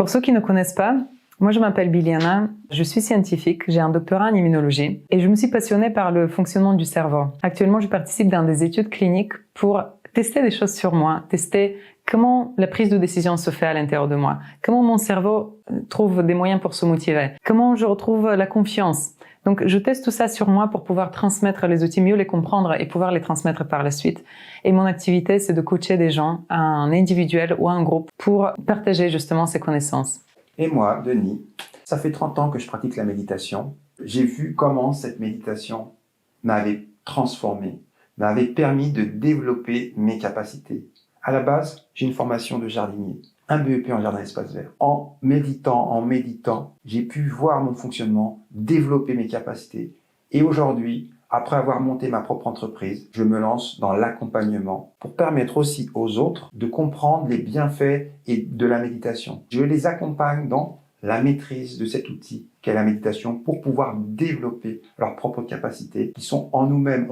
Pour ceux qui ne connaissent pas, moi je m'appelle Biliana, je suis scientifique, j'ai un doctorat en immunologie et je me suis passionnée par le fonctionnement du cerveau. Actuellement, je participe dans des études cliniques pour tester des choses sur moi, tester comment la prise de décision se fait à l'intérieur de moi, comment mon cerveau trouve des moyens pour se motiver, comment je retrouve la confiance. Donc, je teste tout ça sur moi pour pouvoir transmettre les outils, mieux les comprendre et pouvoir les transmettre par la suite. Et mon activité, c'est de coacher des gens, en individuel ou en groupe, pour partager justement ces connaissances. Et moi, Denis, ça fait 30 ans que je pratique la méditation. J'ai vu comment cette méditation m'avait transformé, m'avait permis de développer mes capacités. À la base, j'ai une formation de jardinier, un BEP en jardin espace vert. En méditant, j'ai pu voir mon fonctionnement, développer mes capacités. Et aujourd'hui, après avoir monté ma propre entreprise, je me lance dans l'accompagnement pour permettre aussi aux autres de comprendre les bienfaits de la méditation. Je les accompagne dans la maîtrise de cet outil qu'est la méditation pour pouvoir développer leurs propres capacités qui sont en nous-mêmes.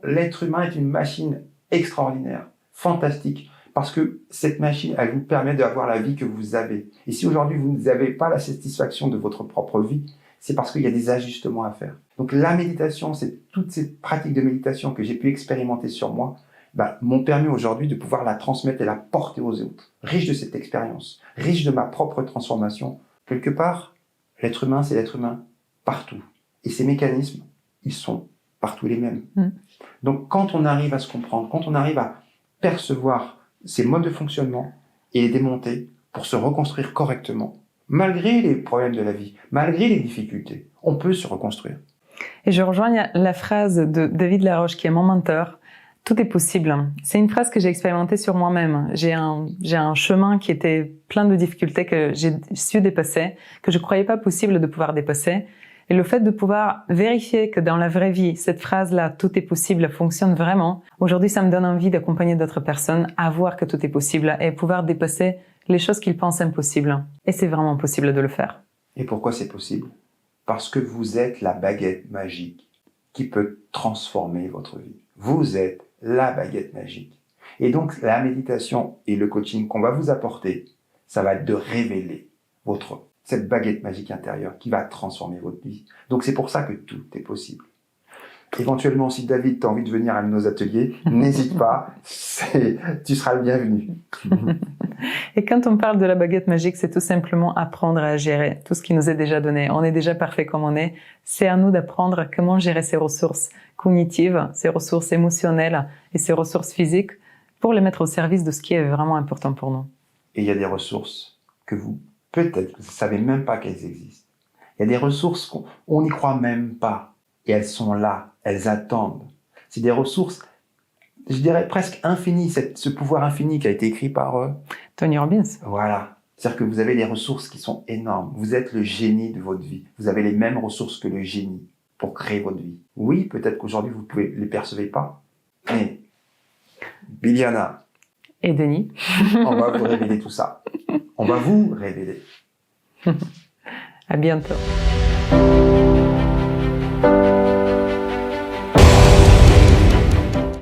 L'être humain est une machine extraordinaire, fantastique, parce que cette machine, elle vous permet d'avoir la vie que vous avez. Et si aujourd'hui vous n'avez pas la satisfaction de votre propre vie, c'est parce qu'il y a des ajustements à faire. Donc la méditation, c'est toutes ces pratiques de méditation que j'ai pu expérimenter sur moi, m'ont permis aujourd'hui de pouvoir la transmettre et la porter aux autres. Riche de cette expérience, riche de ma propre transformation. Quelque part, l'être humain, c'est l'être humain partout. Et ces mécanismes, ils sont partout les mêmes. Donc quand on arrive à se comprendre, quand on arrive à percevoir ces modes de fonctionnement et les démonter pour se reconstruire correctement, malgré les problèmes de la vie, malgré les difficultés, on peut se reconstruire. Et je rejoins la phrase de David Laroche, qui est mon mentor. Tout est possible. C'est une phrase que j'ai expérimentée sur moi-même. J'ai un chemin qui était plein de difficultés que j'ai su dépasser, que je croyais pas possible de pouvoir dépasser. Et le fait de pouvoir vérifier que dans la vraie vie, cette phrase-là, tout est possible, fonctionne vraiment. Aujourd'hui, ça me donne envie d'accompagner d'autres personnes à voir que tout est possible et pouvoir dépasser les choses qu'ils pensent impossibles. Et c'est vraiment possible de le faire. Et pourquoi c'est possible? Parce que vous êtes la baguette magique qui peut transformer votre vie. Vous êtes la baguette magique. Et donc, la méditation et le coaching qu'on va vous apporter, ça va être de révéler cette baguette magique intérieure qui va transformer votre vie. Donc, c'est pour ça que tout est possible. Éventuellement, si David, tu as envie de venir à nos ateliers, n'hésite pas, tu seras le bienvenu. Et quand on parle de la baguette magique, c'est tout simplement apprendre à gérer tout ce qui nous est déjà donné. On est déjà parfait comme on est. C'est à nous d'apprendre comment gérer ces ressources cognitives, ces ressources émotionnelles et ces ressources physiques pour les mettre au service de ce qui est vraiment important pour nous. Et il y a des ressources que peut-être, vous ne savez même pas qu'elles existent. Il y a des ressources qu'on n'y croit même pas. Et elles sont là, elles attendent. C'est des ressources, je dirais presque infinies, ce pouvoir infini qui a été écrit par Tony Robbins. Voilà. C'est-à-dire que vous avez des ressources qui sont énormes. Vous êtes le génie de votre vie. Vous avez les mêmes ressources que le génie pour créer votre vie. Oui, peut-être qu'aujourd'hui vous ne les percevez pas, mais Biliana et Denis, on va vous révéler tout ça. On va vous révéler. À bientôt.